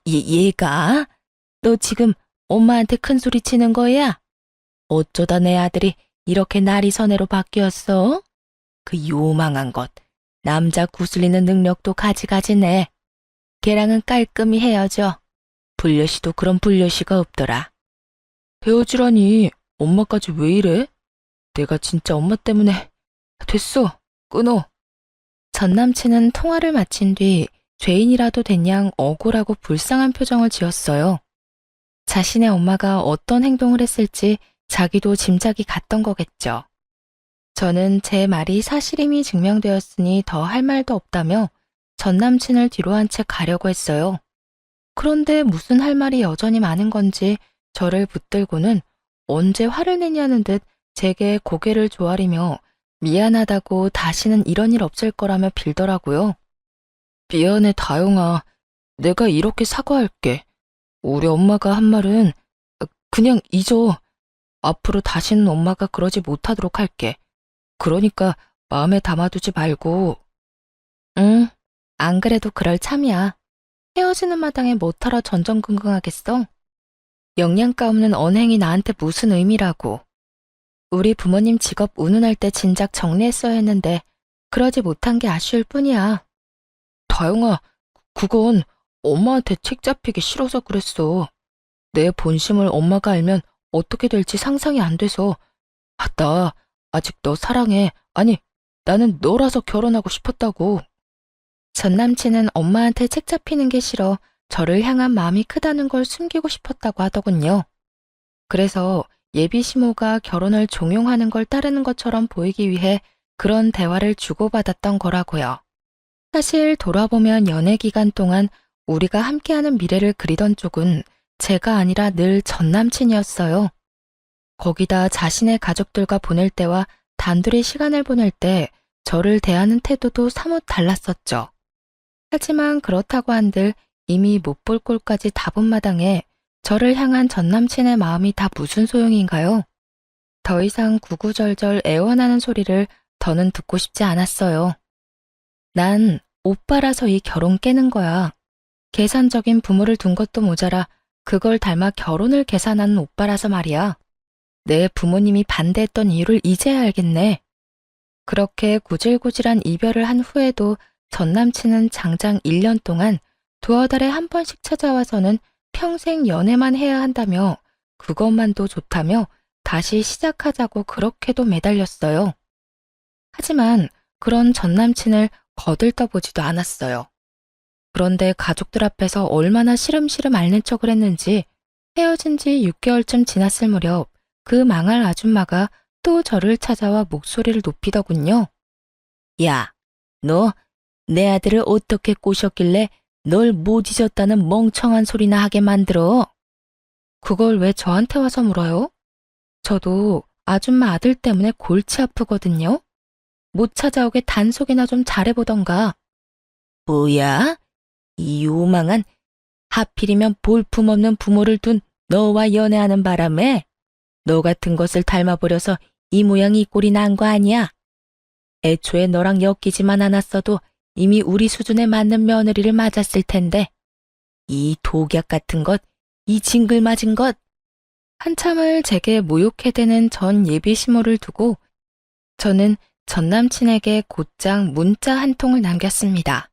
얘가? 너 지금 엄마한테 큰 소리 치는 거야? 어쩌다 내 아들이 이렇게 날이 선애로 바뀌었어? 그 요망한 것. 남자 구슬리는 능력도 가지가지네. 걔랑은 깔끔히 헤어져. 불려시도 그런 불려시가 없더라. 헤어지라니 엄마까지 왜 이래? 내가 진짜 엄마 때문에. 됐어, 끊어. 전 남친은 통화를 마친 뒤 죄인이라도 된 양 억울하고 불쌍한 표정을 지었어요. 자신의 엄마가 어떤 행동을 했을지 자기도 짐작이 갔던 거겠죠. 저는 제 말이 사실임이 증명되었으니 더 할 말도 없다며 전 남친을 뒤로 한 채 가려고 했어요. 그런데 무슨 할 말이 여전히 많은 건지 저를 붙들고는 언제 화를 내냐는 듯 제게 고개를 조아리며 미안하다고 다시는 이런 일 없을 거라며 빌더라고요. 미안해, 다영아. 내가 이렇게 사과할게. 우리 엄마가 한 말은 그냥 잊어. 앞으로 다시는 엄마가 그러지 못하도록 할게. 그러니까 마음에 담아두지 말고. 응, 안 그래도 그럴 참이야. 헤어지는 마당에 뭐하러 전전긍긍하겠어? 영양가 없는 언행이 나한테 무슨 의미라고. 우리 부모님 직업 운운할 때 진작 정리했어야 했는데 그러지 못한 게 아쉬울 뿐이야. 다영아, 그건 엄마한테 책 잡히기 싫어서 그랬어. 내 본심을 엄마가 알면 어떻게 될지 상상이 안 돼서. 나 아직 너 사랑해. 아니, 나는 너라서 결혼하고 싶었다고. 전 남친은 엄마한테 책 잡히는 게 싫어 저를 향한 마음이 크다는 걸 숨기고 싶었다고 하더군요. 그래서 예비 시모가 결혼을 종용하는 걸 따르는 것처럼 보이기 위해 그런 대화를 주고받았던 거라고요. 사실 돌아보면 연애 기간 동안 우리가 함께하는 미래를 그리던 쪽은 제가 아니라 늘 전 남친이었어요. 거기다 자신의 가족들과 보낼 때와 단둘이 시간을 보낼 때 저를 대하는 태도도 사뭇 달랐었죠. 하지만 그렇다고 한들 이미 못 볼 꼴까지 다 본 마당에 저를 향한 전 남친의 마음이 다 무슨 소용인가요? 더 이상 구구절절 애원하는 소리를 더는 듣고 싶지 않았어요. 난 오빠라서 이 결혼 깨는 거야. 계산적인 부모를 둔 것도 모자라 그걸 닮아 결혼을 계산하는 오빠라서 말이야. 내 부모님이 반대했던 이유를 이제야 알겠네. 그렇게 구질구질한 이별을 한 후에도 전 남친은 장장 1년 동안 두어 달에 한 번씩 찾아와서는 평생 연애만 해야 한다며 그것만도 좋다며 다시 시작하자고 그렇게도 매달렸어요. 하지만 그런 전 남친을 거들떠보지도 않았어요. 그런데 가족들 앞에서 얼마나 시름시름 앓는 척을 했는지 헤어진 지 6개월쯤 지났을 무렵 그 망할 아줌마가 또 저를 찾아와 목소리를 높이더군요. 야, 너 내 아들을 어떻게 꼬셨길래 널 못 잊었다는 멍청한 소리나 하게 만들어? 그걸 왜 저한테 와서 물어요? 저도 아줌마 아들 때문에 골치 아프거든요. 못 찾아오게 단속이나 좀 잘해보던가. 뭐야? 이 요망한, 하필이면 볼품없는 부모를 둔 너와 연애하는 바람에 너 같은 것을 닮아버려서 이 모양 이 꼴이 난 거 아니야? 애초에 너랑 엮이지만 않았어도 이미 우리 수준에 맞는 며느리를 맞았을 텐데 이 독약 같은 것, 이 징글 맞은 것. 한참을 제게 모욕해대는 전 예비 시모를 두고 저는 전 남친에게 곧장 문자 한 통을 남겼습니다.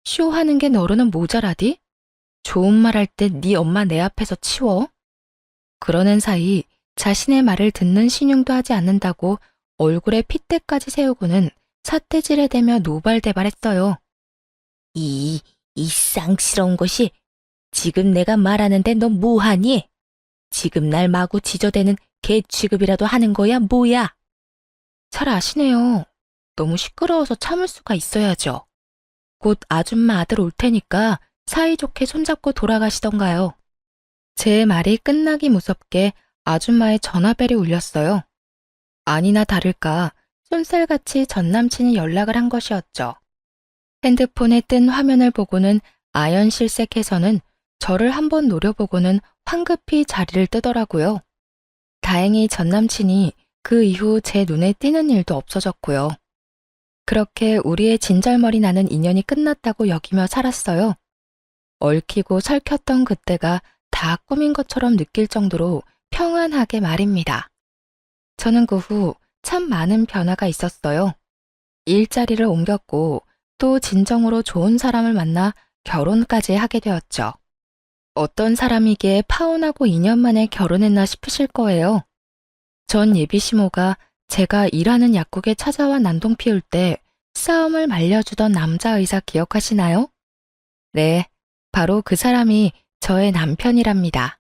쇼하는 게 너로는 모자라디? 좋은 말 할 때 네 엄마 내 앞에서 치워. 그러는 사이 자신의 말을 듣는 신용도 하지 않는다고 얼굴에 핏대까지 세우고는 삿대질을 대며 노발대발했어요. 이 쌍스러운 것이 지금 내가 말하는데 너 뭐하니? 지금 날 마구 지저대는 개 취급이라도 하는 거야 뭐야? 잘 아시네요. 너무 시끄러워서 참을 수가 있어야죠. 곧 아줌마 아들 올 테니까 사이좋게 손잡고 돌아가시던가요. 제 말이 끝나기 무섭게 아줌마의 전화벨이 울렸어요. 아니나 다를까 쏜살같이 전 남친이 연락을 한 것이었죠. 핸드폰에 뜬 화면을 보고는 아연실색해서는 저를 한번 노려보고는 황급히 자리를 뜨더라고요. 다행히 전 남친이 그 이후 제 눈에 띄는 일도 없어졌고요. 그렇게 우리의 진절머리 나는 인연이 끝났다고 여기며 살았어요. 얽히고 설켰던 그때가 다 꿈인 것처럼 느낄 정도로 평안하게 말입니다. 저는 그 후 참 많은 변화가 있었어요. 일자리를 옮겼고 또 진정으로 좋은 사람을 만나 결혼까지 하게 되었죠. 어떤 사람이기에 파혼하고 2년 만에 결혼했나 싶으실 거예요. 전 예비 시모가 제가 일하는 약국에 찾아와 난동 피울 때 싸움을 말려주던 남자 의사 기억하시나요? 네, 바로 그 사람이 저의 남편이랍니다.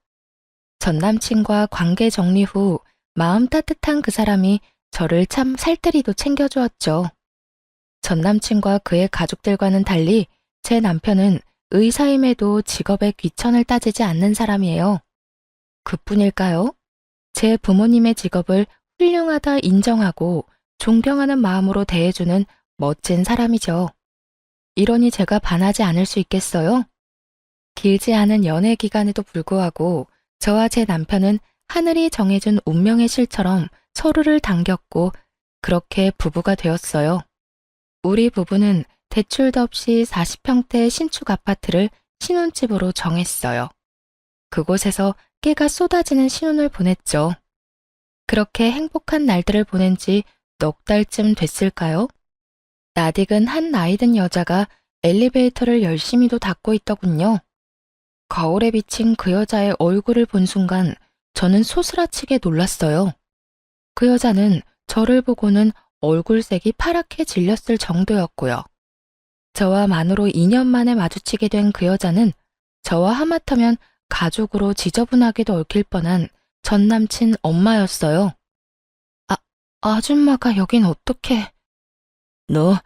전 남친과 관계 정리 후 마음 따뜻한 그 사람이 저를 참 살뜰히도 챙겨주었죠. 전 남친과 그의 가족들과는 달리 제 남편은 의사임에도 직업의 귀천을 따지지 않는 사람이에요. 그뿐일까요? 제 부모님의 직업을 훌륭하다 인정하고 존경하는 마음으로 대해주는 멋진 사람이죠. 이러니 제가 반하지 않을 수 있겠어요? 길지 않은 연애 기간에도 불구하고 저와 제 남편은 하늘이 정해준 운명의 실처럼 서로를 당겼고 그렇게 부부가 되었어요. 우리 부부는 대출도 없이 40평대 신축 아파트를 신혼집으로 정했어요. 그곳에서 깨가 쏟아지는 신혼을 보냈죠. 그렇게 행복한 날들을 보낸 지 넉 달쯤 됐을까요? 낯익은 한 나이 든 여자가 엘리베이터를 열심히도 닫고 있더군요. 거울에 비친 그 여자의 얼굴을 본 순간 저는 소스라치게 놀랐어요. 그 여자는 저를 보고는 얼굴색이 파랗게 질렸을 정도였고요. 저와 만으로 2년 만에 마주치게 된 그 여자는 저와 하마터면 가족으로 지저분하게도 얽힐 뻔한 전 남친 엄마였어요. 아줌마가 여긴 어떻게... 너,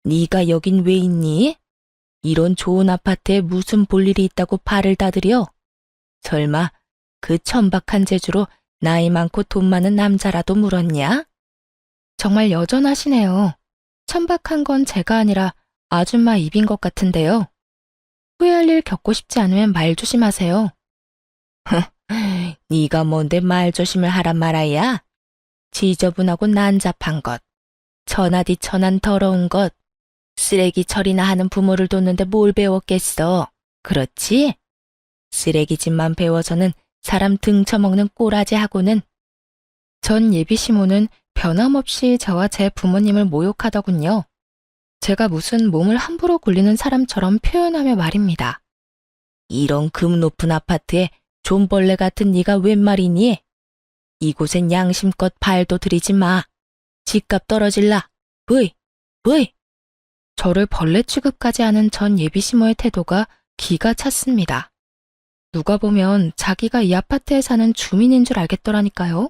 네가 여긴 왜 있니? 이런 좋은 아파트에 무슨 볼일이 있다고 발을 다들여? 설마 그 천박한 재주로 나이 많고 돈 많은 남자라도 물었냐? 정말 여전하시네요. 천박한 건 제가 아니라 아줌마 입인 것 같은데요. 후회할 일 겪고 싶지 않으면 말 조심하세요. 네가 뭔데 말 조심을 하란 말아야? 지저분하고 난잡한 것, 천하디 천한 더러운 것, 쓰레기 처리나 하는 부모를 뒀는데 뭘 배웠겠어? 그렇지? 쓰레기집만 배워서는 사람 등쳐먹는 꼬라지하고는. 전 예비 시모는 변함없이 저와 제 부모님을 모욕하더군요. 제가 무슨 몸을 함부로 굴리는 사람처럼 표현하며 말입니다. 이런 금 높은 아파트에 존벌레 같은 네가 웬 말이니? 이곳엔 양심껏 발도 들이지 마. 집값 떨어질라. 브이, 브이. 저를 벌레 취급까지 하는 전 예비 시모의 태도가 기가 찼습니다. 누가 보면 자기가 이 아파트에 사는 주민인 줄 알겠더라니까요.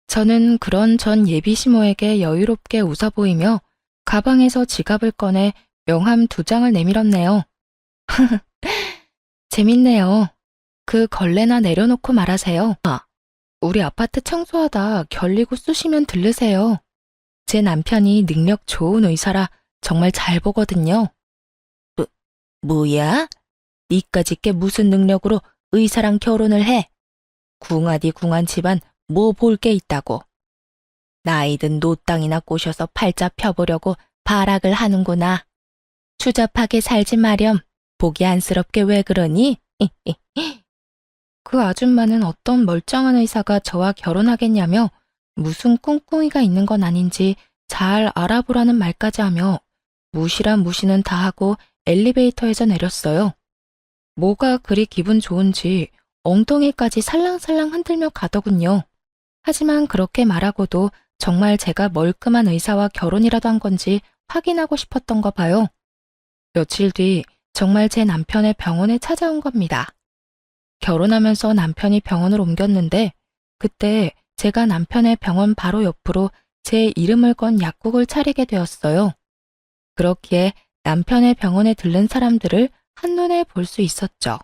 저는 그런 전 예비 시모에게 여유롭게 웃어 보이며 가방에서 지갑을 꺼내 명함 2장을 내밀었네요. 재밌네요. 그 걸레나 내려놓고 말하세요. 우리 아파트 청소하다 결리고 쑤시면 들르세요. 제 남편이 능력 좋은 의사라 정말 잘 보거든요. 뭐야? 니까짓 게 무슨 능력으로 의사랑 결혼을 해? 궁하디 궁한 집안 뭐 볼 게 있다고. 나이든 노땅이나 꼬셔서 팔자 펴보려고 발악을 하는구나. 추잡하게 살지 마렴. 보기 안쓰럽게 왜 그러니? 그 아줌마는 어떤 멀쩡한 의사가 저와 결혼하겠냐며 무슨 꿍꿍이가 있는 건 아닌지 잘 알아보라는 말까지 하며 무시란 무시는 다 하고 엘리베이터에서 내렸어요. 뭐가 그리 기분 좋은지 엉덩이까지 살랑살랑 흔들며 가더군요. 하지만 그렇게 말하고도 정말 제가 멀끔한 의사와 결혼이라도 한 건지 확인하고 싶었던가 봐요. 며칠 뒤 정말 제 남편의 병원에 찾아온 겁니다. 결혼하면서 남편이 병원을 옮겼는데 그때 제가 남편의 병원 바로 옆으로 제 이름을 건 약국을 차리게 되었어요. 그렇기에 남편의 병원에 들른 사람들을 한눈에 볼 수 있었죠.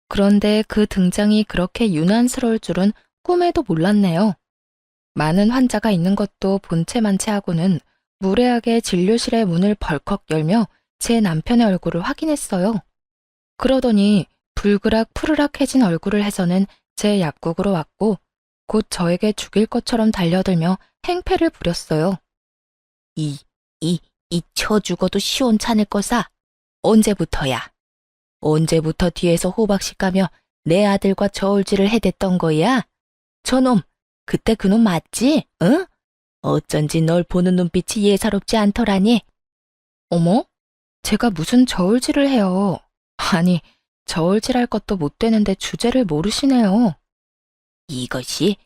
그런데 그 등장이 그렇게 유난스러울 줄은 꿈에도 몰랐네요. 많은 환자가 있는 것도 본체만치 하고는 무례하게 진료실의 문을 벌컥 열며 제 남편의 얼굴을 확인했어요. 그러더니 불그락 푸르락해진 얼굴을 해서는 제 약국으로 왔고 곧 저에게 죽일 것처럼 달려들며 행패를 부렸어요. 이 쳐 죽어도 시원찮을 거사. 언제부터야? 언제부터 뒤에서 호박씨 까며 내 아들과 저울질을 해댔던 거야? 저놈, 그때 그놈 맞지? 응? 어쩐지 널 보는 눈빛이 예사롭지 않더라니. 어머? 제가 무슨 저울질을 해요. 아니, 저울질할 것도 못 되는데 주제를 모르시네요. 이것이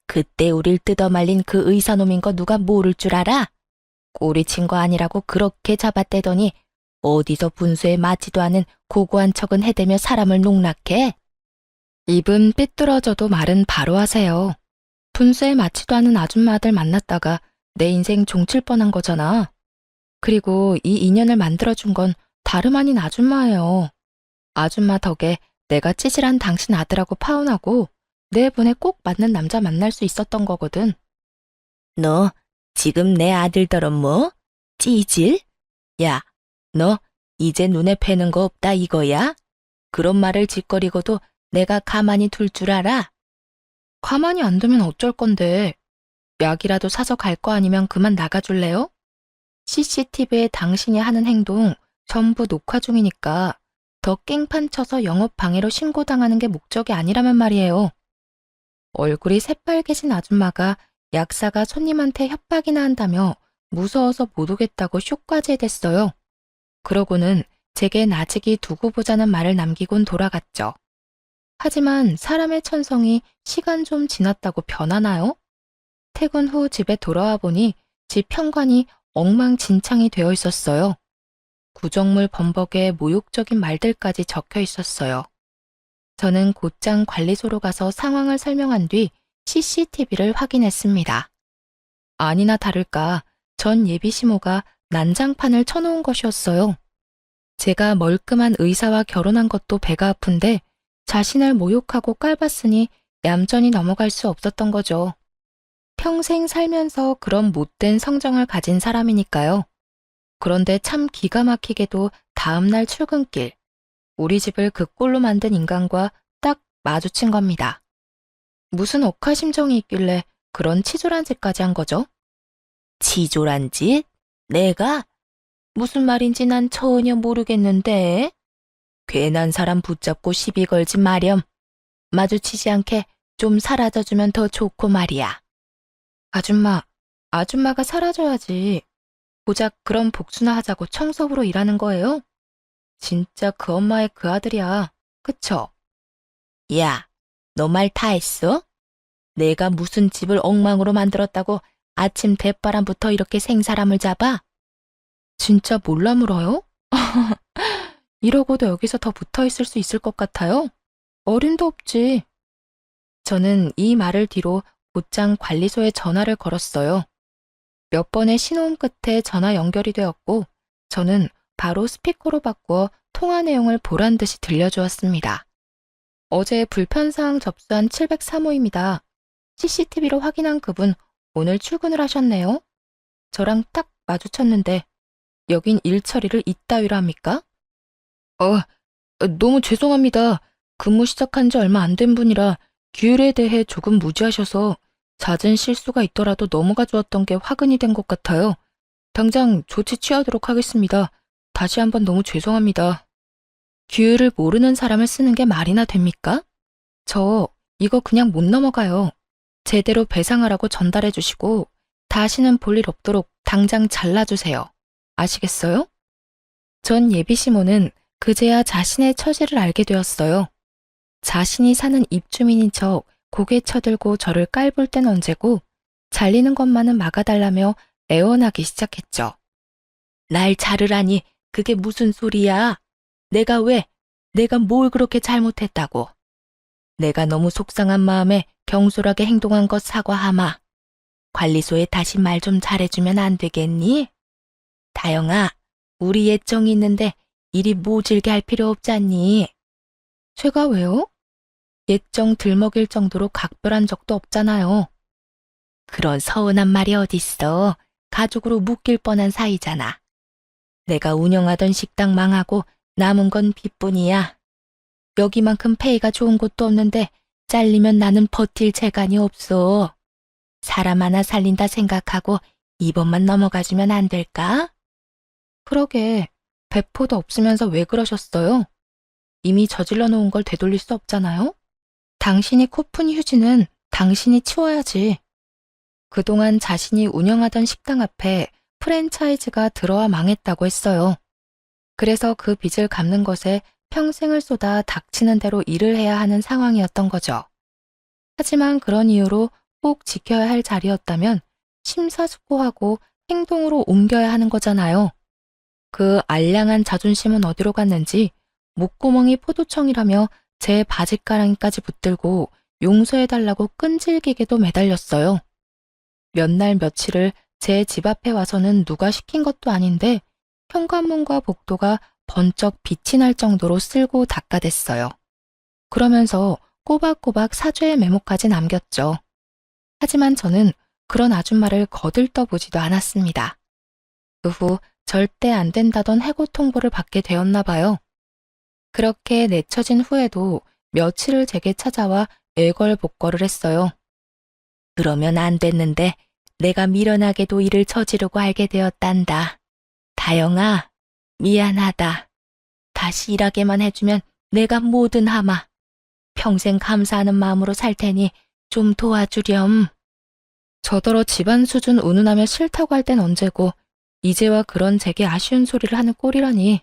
그때 우릴 뜯어말린 그 의사놈인 거 누가 모를 줄 알아? 꼬리친 거 아니라고 그렇게 잡아떼더니 어디서 분수에 맞지도 않은 고고한 척은 해대며 사람을 농락해? 입은 삐뚤어져도 말은 바로 하세요. 분수에 맞지도 않은 아줌마들 만났다가 내 인생 종칠 뻔한 거잖아. 그리고 이 인연을 만들어준 건 다름 아닌 아줌마예요. 아줌마 덕에 내가 찌질한 당신 아들하고 파혼하고 내 분에 꼭 맞는 남자 만날 수 있었던 거거든. 너 지금 내 아들더러 뭐? 찌질? 야, 너 이제 눈에 뵈는 거 없다 이거야? 그런 말을 짓거리고도 내가 가만히 둘 줄 알아? 가만히 안 두면 어쩔 건데. 약이라도 사서 갈 거 아니면 그만 나가줄래요? CCTV에 당신이 하는 행동 전부 녹화 중이니까 더 깽판 쳐서 영업 방해로 신고당하는 게 목적이 아니라면 말이에요. 얼굴이 새빨개진 아줌마가 약사가 손님한테 협박이나 한다며 무서워서 못 오겠다고 쇼까지 해댔어요. 그러고는 제게 나직이 두고 보자는 말을 남기곤 돌아갔죠. 하지만 사람의 천성이 시간 좀 지났다고 변하나요? 퇴근 후 집에 돌아와 보니 집 현관이 엉망진창이 되어 있었어요. 구정물 범벅에 모욕적인 말들까지 적혀 있었어요. 저는 곧장 관리소로 가서 상황을 설명한 뒤 CCTV를 확인했습니다. 아니나 다를까 전 예비시모가 난장판을 쳐놓은 것이었어요. 제가 멀끔한 의사와 결혼한 것도 배가 아픈데 자신을 모욕하고 깔봤으니 얌전히 넘어갈 수 없었던 거죠. 평생 살면서 그런 못된 성정을 가진 사람이니까요. 그런데 참 기가 막히게도 다음날 출근길, 우리 집을 그 꼴로 만든 인간과 딱 마주친 겁니다. 무슨 억하심정이 있길래 그런 치졸한 짓까지 한 거죠? 치졸한 짓? 내가? 무슨 말인지 난 전혀 모르겠는데. 괜한 사람 붙잡고 시비 걸지 마렴. 마주치지 않게 좀 사라져주면 더 좋고 말이야. 아줌마가 사라져야지. 고작 그런 복수나 하자고 청소부로 일하는 거예요? 진짜 그 엄마의 그 아들이야. 그쵸? 야, 너 말 다 했어? 내가 무슨 집을 엉망으로 만들었다고 아침 대바람부터 이렇게 생사람을 잡아? 진짜 몰라 물어요? 이러고도 여기서 더 붙어 있을 수 있을 것 같아요? 어림도 없지. 저는 이 말을 뒤로 곧장 관리소에 전화를 걸었어요. 몇 번의 신호음 끝에 전화 연결이 되었고 저는 바로 스피커로 바꾸어 통화 내용을 보란 듯이 들려주었습니다. 어제 불편사항 접수한 703호입니다. CCTV로 확인한 그분 오늘 출근을 하셨네요. 저랑 딱 마주쳤는데 여긴 일 처리를 이따위로 합니까? 너무 죄송합니다. 근무 시작한 지 얼마 안 된 분이라 규율에 대해 조금 무지하셔서 잦은 실수가 있더라도 넘어가 주었던 게 화근이 된 것 같아요. 당장 조치 취하도록 하겠습니다. 다시 한번 너무 죄송합니다. 규율을 모르는 사람을 쓰는 게 말이나 됩니까? 저 이거 그냥 못 넘어가요. 제대로 배상하라고 전달해 주시고 다시는 볼 일 없도록 당장 잘라주세요. 아시겠어요? 전 예비시모는 그제야 자신의 처지를 알게 되었어요. 자신이 사는 입주민인 척 고개 쳐들고 저를 깔볼 땐 언제고 잘리는 것만은 막아달라며 애원하기 시작했죠. 날 자르라니 그게 무슨 소리야? 내가 뭘 그렇게 잘못했다고? 내가 너무 속상한 마음에 경솔하게 행동한 것 사과하마. 관리소에 다시 말 좀 잘해주면 안 되겠니? 다영아, 우리 예정이 있는데 이리 모질게 할 필요 없잖니? 제가 왜요? 예정 들먹일 정도로 각별한 적도 없잖아요. 그런 서운한 말이 어딨어. 가족으로 묶일 뻔한 사이잖아. 내가 운영하던 식당 망하고 남은 건 빚뿐이야. 여기만큼 페이가 좋은 곳도 없는데 잘리면 나는 버틸 재간이 없어. 사람 하나 살린다 생각하고 이번만 넘어가주면 안 될까? 그러게 배포도 없으면서 왜 그러셨어요? 이미 저질러 놓은 걸 되돌릴 수 없잖아요? 당신이 코푼 휴지는 당신이 치워야지. 그동안 자신이 운영하던 식당 앞에 프랜차이즈가 들어와 망했다고 했어요. 그래서 그 빚을 갚는 것에 평생을 쏟아 닥치는 대로 일을 해야 하는 상황이었던 거죠. 하지만 그런 이유로 꼭 지켜야 할 자리였다면 심사숙고하고 행동으로 옮겨야 하는 거잖아요. 그 알량한 자존심은 어디로 갔는지 목구멍이 포도청이라며 제 바짓가랑이까지 붙들고 용서해달라고 끈질기게도 매달렸어요. 몇 날 며칠을 제 집 앞에 와서는 누가 시킨 것도 아닌데 현관문과 복도가 번쩍 빛이 날 정도로 쓸고 닦아댔어요. 그러면서 꼬박꼬박 사죄의 메모까지 남겼죠. 하지만 저는 그런 아줌마를 거들떠보지도 않았습니다. 그 후 절대 안 된다던 해고 통보를 받게 되었나 봐요. 그렇게 내쳐진 후에도 며칠을 제게 찾아와 애걸복걸을 했어요. 그러면 안 됐는데 내가 미련하게도 일을 저지르고 알게 되었단다. 다영아, 미안하다. 다시 일하게만 해주면 내가 뭐든 하마. 평생 감사하는 마음으로 살 테니 좀 도와주렴. 저더러 집안 수준 운운하며 싫다고 할 땐 언제고 이제와 그런 제게 아쉬운 소리를 하는 꼴이라니.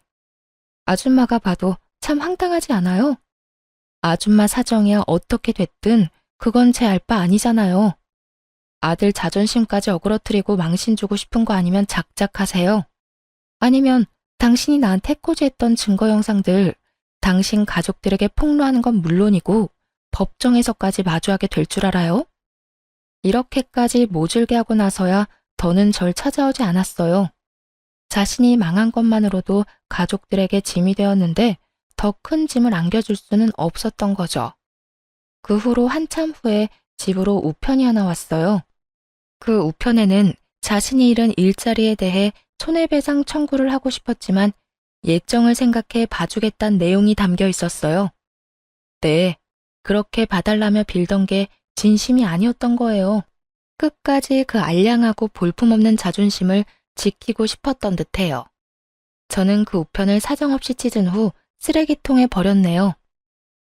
아줌마가 봐도 참 황당하지 않아요? 아줌마 사정이야 어떻게 됐든 그건 제 알 바 아니잖아요. 아들 자존심까지 어그러뜨리고 망신 주고 싶은 거 아니면 작작하세요. 아니면 당신이 나한테 해코지했던 증거 영상들 당신 가족들에게 폭로하는 건 물론이고 법정에서까지 마주하게 될 줄 알아요? 이렇게까지 모질게 하고 나서야 더는 절 찾아오지 않았어요. 자신이 망한 것만으로도 가족들에게 짐이 되었는데 더 큰 짐을 안겨줄 수는 없었던 거죠. 그 후로 한참 후에 집으로 우편이 하나 왔어요. 그 우편에는 자신이 잃은 일자리에 대해 손해배상 청구를 하고 싶었지만 예정을 생각해 봐주겠다는 내용이 담겨 있었어요. 네, 그렇게 봐달라며 빌던 게 진심이 아니었던 거예요. 끝까지 그 알량하고 볼품없는 자존심을 지키고 싶었던 듯해요. 저는 그 우편을 사정없이 찢은 후 쓰레기통에 버렸네요.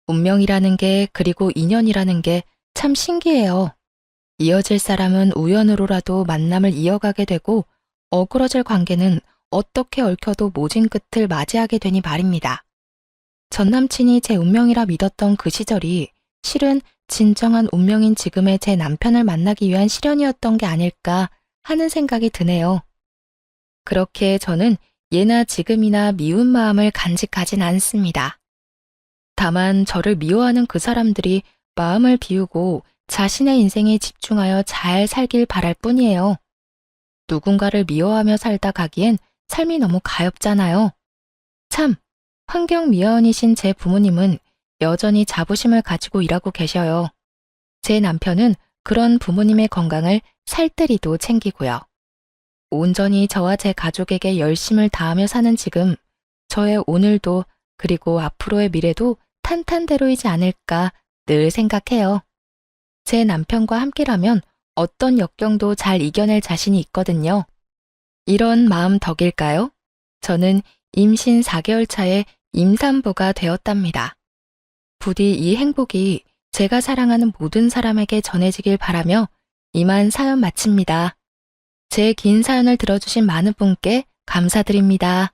운명이라는 게 그리고 인연이라는 게 참 신기해요. 이어질 사람은 우연으로라도 만남을 이어가게 되고 어그러질 관계는 어떻게 얽혀도 모진 끝을 맞이하게 되니 말입니다. 전 남친이 제 운명이라 믿었던 그 시절이 실은 진정한 운명인 지금의 제 남편을 만나기 위한 시련이었던 게 아닐까 하는 생각이 드네요. 그렇게 저는 예나 지금이나 미운 마음을 간직하진 않습니다. 다만 저를 미워하는 그 사람들이 마음을 비우고 자신의 인생에 집중하여 잘 살길 바랄 뿐이에요. 누군가를 미워하며 살다 가기엔 삶이 너무 가엾잖아요. 참, 환경미화원이신 제 부모님은 여전히 자부심을 가지고 일하고 계셔요. 제 남편은 그런 부모님의 건강을 살뜰히도 챙기고요. 온전히 저와 제 가족에게 열심을 다하며 사는 지금, 저의 오늘도 그리고 앞으로의 미래도 탄탄대로이지 않을까 늘 생각해요. 제 남편과 함께라면 어떤 역경도 잘 이겨낼 자신이 있거든요. 이런 마음 덕일까요? 저는 임신 4개월 차에 임산부가 되었답니다. 부디 이 행복이 제가 사랑하는 모든 사람에게 전해지길 바라며 이만 사연 마칩니다. 제 긴 사연을 들어주신 많은 분께 감사드립니다.